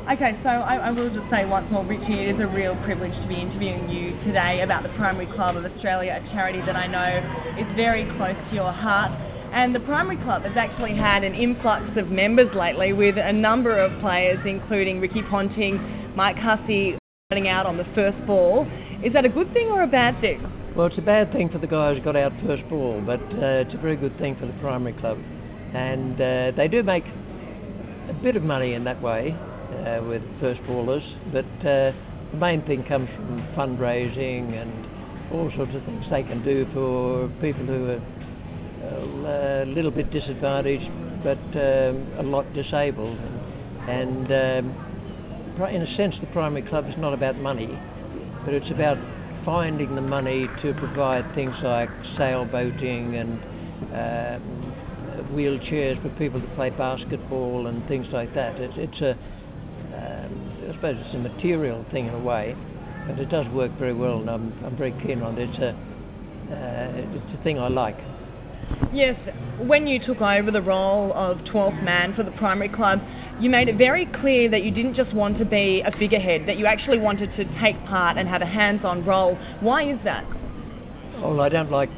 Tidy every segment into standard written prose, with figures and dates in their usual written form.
Okay, so I will just say once more, Richie, it is a real privilege to be interviewing you today about the Primary Club of Australia, a charity that I know is very close to your heart. And the Primary Club has actually had an influx of members lately with a number of players, including Ricky Ponting, Mike Hussey, starting out on the first ball. Is that a good thing or a bad thing? Well, it's a bad thing for the guys who got out first ball, but it's a very good thing for the Primary Club. And they do make a bit of money in that way. With first ballers, but the main thing comes from fundraising and all sorts of things they can do for people who are a little bit disadvantaged but a lot disabled. And in a sense the Primary Club is not about money, but it's about finding the money to provide things like sailboating and wheelchairs for people to play basketball and things like that. I suppose it's a material thing in a way, but it does work very well, and I'm very keen on it. It's a thing I like. Yes, when you took over the role of 12th man for the Primary Club, you made it very clear that you didn't just want to be a figurehead, that you actually wanted to take part and have a hands-on role. Why is that? Well, I don't like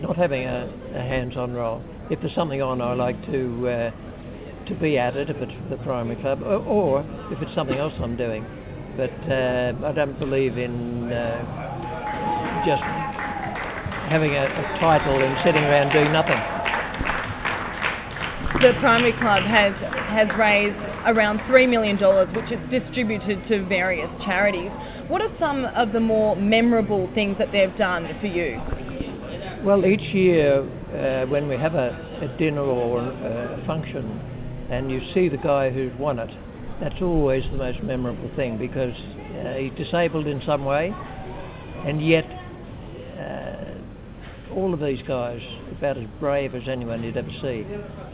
not having a hands-on role. If there's something on, I like to be at it if it's the Primary Club, or if it's something else I'm doing. But I don't believe in just having a title and sitting around doing nothing. The Primary Club has raised around $3 million, which is distributed to various charities. What are some of the more memorable things that they've done for you? Well, each year when we have a dinner or a function, and you see the guy who's won it, that's always the most memorable thing, because he's disabled in some way, and yet all of these guys are about as brave as anyone you'd ever see.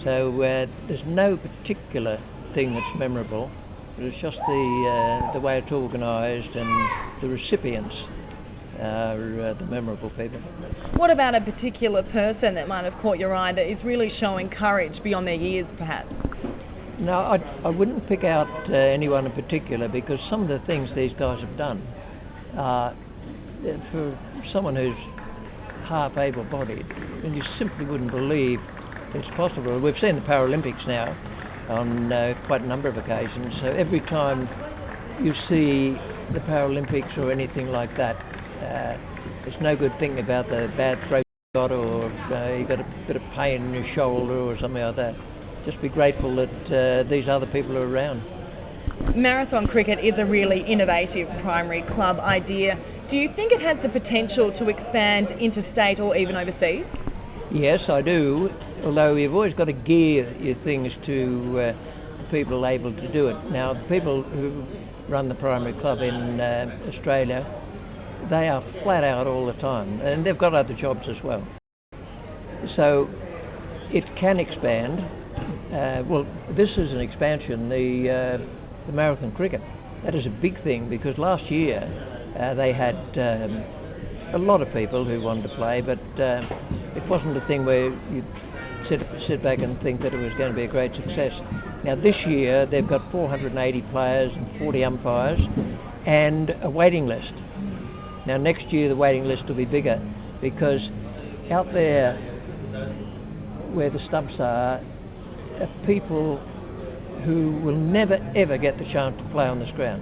So there's no particular thing that's memorable, but it's just the way it's organised, and the recipients are the memorable people. What about a particular person that might have caught your eye that is really showing courage beyond their years, perhaps? No, I wouldn't pick out anyone in particular, because some of the things these guys have done, for someone who's half able-bodied, and you simply wouldn't believe it's possible. We've seen the Paralympics now on quite a number of occasions, so every time you see the Paralympics or anything like that, it's no good thinking about the bad throat you got, or you got a bit of pain in your shoulder or something like that. Just be grateful that these other people are around. Marathon cricket is a really innovative Primary Club idea. Do you think it has the potential to expand interstate or even overseas? Yes, I do, although you've always got to gear your things to people able to do it. Now, the people who run the Primary Club in Australia, they are flat out all the time, and they've got other jobs as well. So it can expand. Well, this is an expansion, the marathon cricket. That is a big thing, because last year they had a lot of people who wanted to play, but it wasn't a thing where you'd sit back and think that it was going to be a great success. Now this year they've got 480 players and 40 umpires and a waiting list. Now next year the waiting list will be bigger, because out there where the stumps are people who will never ever get the chance to play on this ground,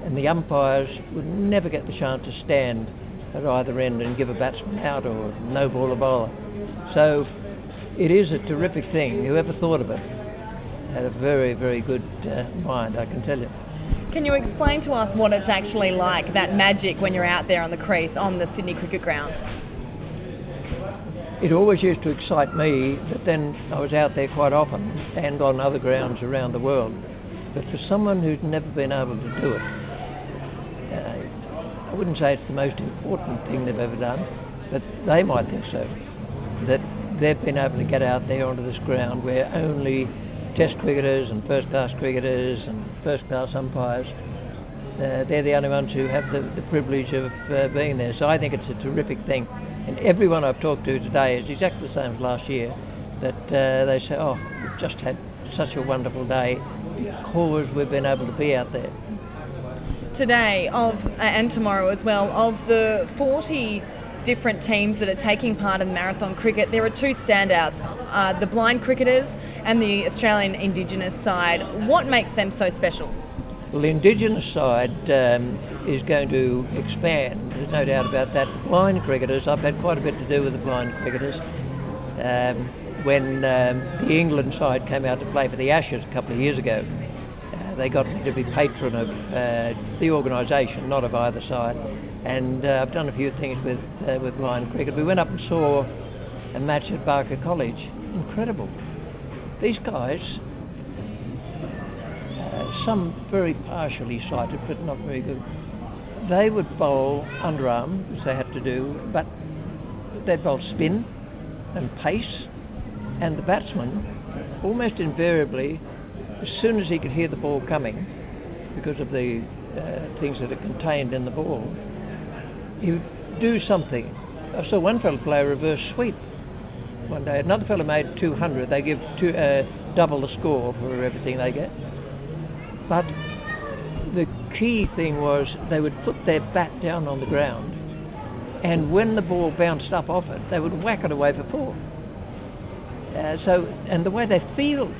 and the umpires would never get the chance to stand at either end and give a batsman out or no ball a bowler. So it is a terrific thing. Whoever thought of it had a very, very good mind, I can tell you. Can you explain to us what it's actually like, that magic, when you're out there on the crease on the Sydney Cricket Ground? It always used to excite me, but then I was out there quite often and on other grounds around the world. But for someone who's never been able to do it, I wouldn't say it's the most important thing they've ever done, but they might think so, that they've been able to get out there onto this ground where only Test cricketers and first-class cricketers and first-class umpires, they're the only ones who have the privilege of being there. So I think it's a terrific thing. And everyone I've talked to today is exactly the same as last year, that they say, oh, we've just had such a wonderful day, because we've been able to be out there. Today and tomorrow as well, of the 40 different teams that are taking part in marathon cricket, there are two standouts, the blind cricketers and the Australian Indigenous side. What makes them so special? Well, the Indigenous side is going to expand, there's no doubt about that. Blind cricketers, I've had quite a bit to do with the blind cricketers. When the England side came out to play for the Ashes a couple of years ago, they got me to be patron of the organisation, not of either side. And I've done a few things with blind cricket. We went up and saw a match at Barker College. Incredible. These guys, some very partially sighted, but not very good. They would bowl underarm, which they had to do, but they'd bowl spin and pace, and the batsman, almost invariably, as soon as he could hear the ball coming, because of the things that are contained in the ball, he would do something. I saw one fellow play a reverse sweep one day. Another fellow made 200. They give double the score for everything they get. But the key thing was they would put their bat down on the ground, and when the ball bounced up off it, they would whack it away for four. And the way they feel,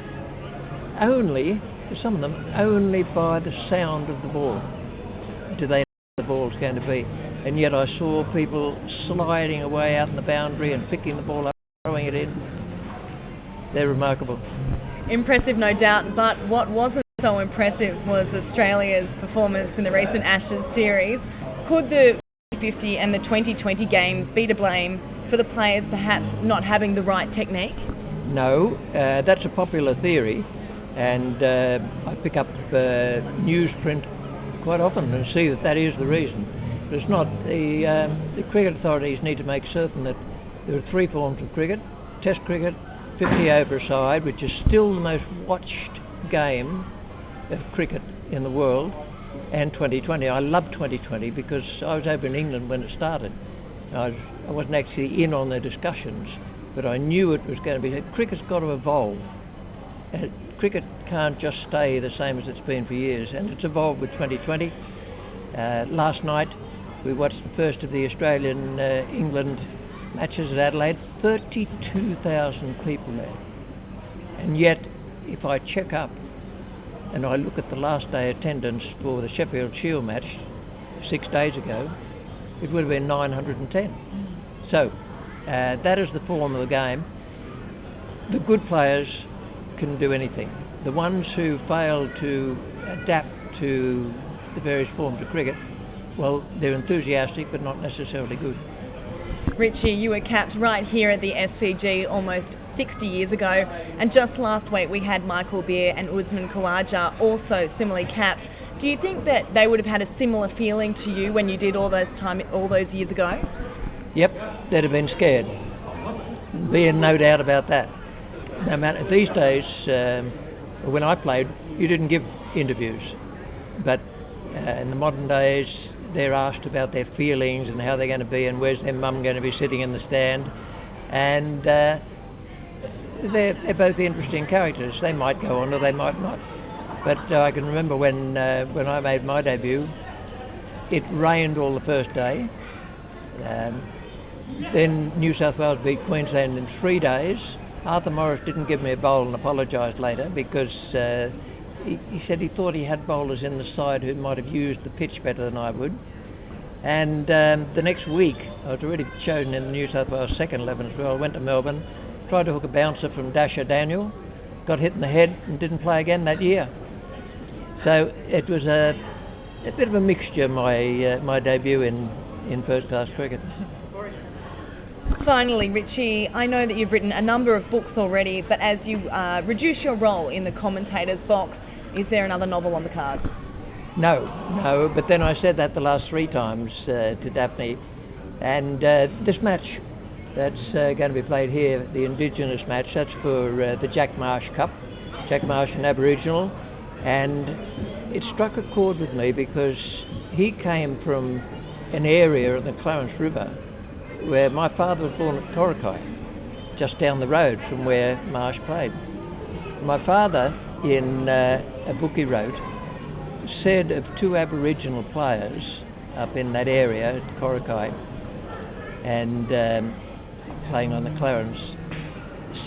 only, for some of them, only by the sound of the ball do they know the ball's going to be. And yet I saw people sliding away out in the boundary and picking the ball up, throwing it in. They're remarkable. Impressive, no doubt, but what wasn't so impressive was Australia's performance in the recent Ashes series. Could the 50 and the 2020 games be to blame for the players perhaps not having the right technique? No, that's a popular theory, and I pick up newsprint quite often and see that is the reason. But it's not. The cricket authorities need to make certain that there are three forms of cricket: Test cricket, 50 over a side, which is still the most watched game of cricket in the world, and 2020. I love 2020 because I was over in England when it started. I wasn't actually in on the discussions, but I knew it was going to be. Cricket's got to evolve. Cricket can't just stay the same as it's been for years, and it's evolved with 2020. Last night we watched the first of the Australian-England matches at Adelaide. 32,000 people there, and yet if I check up and I look at the last day attendance for the Sheffield Shield match 6 days ago, it would have been 910. So that is the form of the game. The good players can do anything. The ones who fail to adapt to the various forms of cricket, well, they're enthusiastic but not necessarily good. Richie, you were capped right here at the SCG almost 60 years ago, and just last week we had Michael Beer and Usman also similarly capped. Do you think that they would have had a similar feeling to you when you did all those years ago? Yep, they'd have been scared. Being no doubt about that. No matter these days, when I played, you didn't give interviews, but in the modern days, they're asked about their feelings and how they're going to be and where's their mum going to be sitting in the stand, and they're both interesting characters. They might go on or they might not. But I can remember when I made my debut, it rained all the first day. Then New South Wales beat Queensland in 3 days. Arthur Morris didn't give me a bowl and apologised later because he said he thought he had bowlers in the side who might have used the pitch better than I would. And the next week, I was already chosen in the New South Wales second 11 as well. I went to Melbourne, tried to hook a bouncer from Dasher Daniel, got hit in the head and didn't play again that year. So it was a bit of a mixture, my debut in first-class cricket. Finally, Richie, I know that you've written a number of books already, but as you reduce your role in the commentator's box, is there another novel on the cards? No, but then I said that the last 3 times to Daphne, and this match that's going to be played here, the Indigenous match, that's for the Jack Marsh Cup, Jack Marsh and Aboriginal, and it struck a chord with me because he came from an area of the Clarence River where my father was born at Torquay, just down the road from where Marsh played. My father in a book he wrote, said of two Aboriginal players up in that area at Coraki and playing on the Clarence,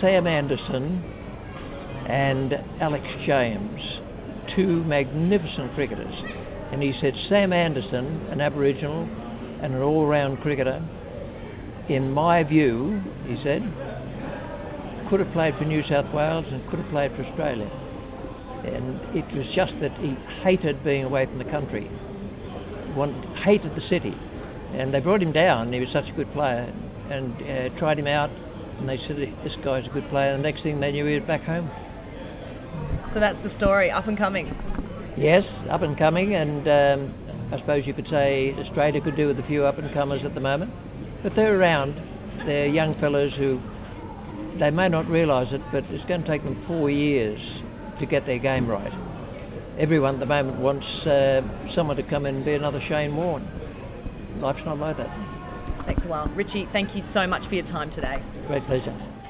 Sam Anderson and Alex James, two magnificent cricketers. And he said Sam Anderson, an Aboriginal and an all-round cricketer, in my view, he said, could have played for New South Wales and could have played for Australia. And it was just that he hated being away from the country, hated the city. And they brought him down, he was such a good player, and tried him out, and they said, this guy's a good player. The next thing they knew, he was back home. So that's the story, up and coming. Yes, up and coming, and I suppose you could say Australia could do with a few up and comers at the moment. But they're around. They're young fellows who, they may not realise it, but it's going to take them 4 years to get their game right. Everyone at the moment wants someone to come in and be another Shane Warne. Life's not like that. Thanks a while. Richie, thank you so much for your time today. Great pleasure.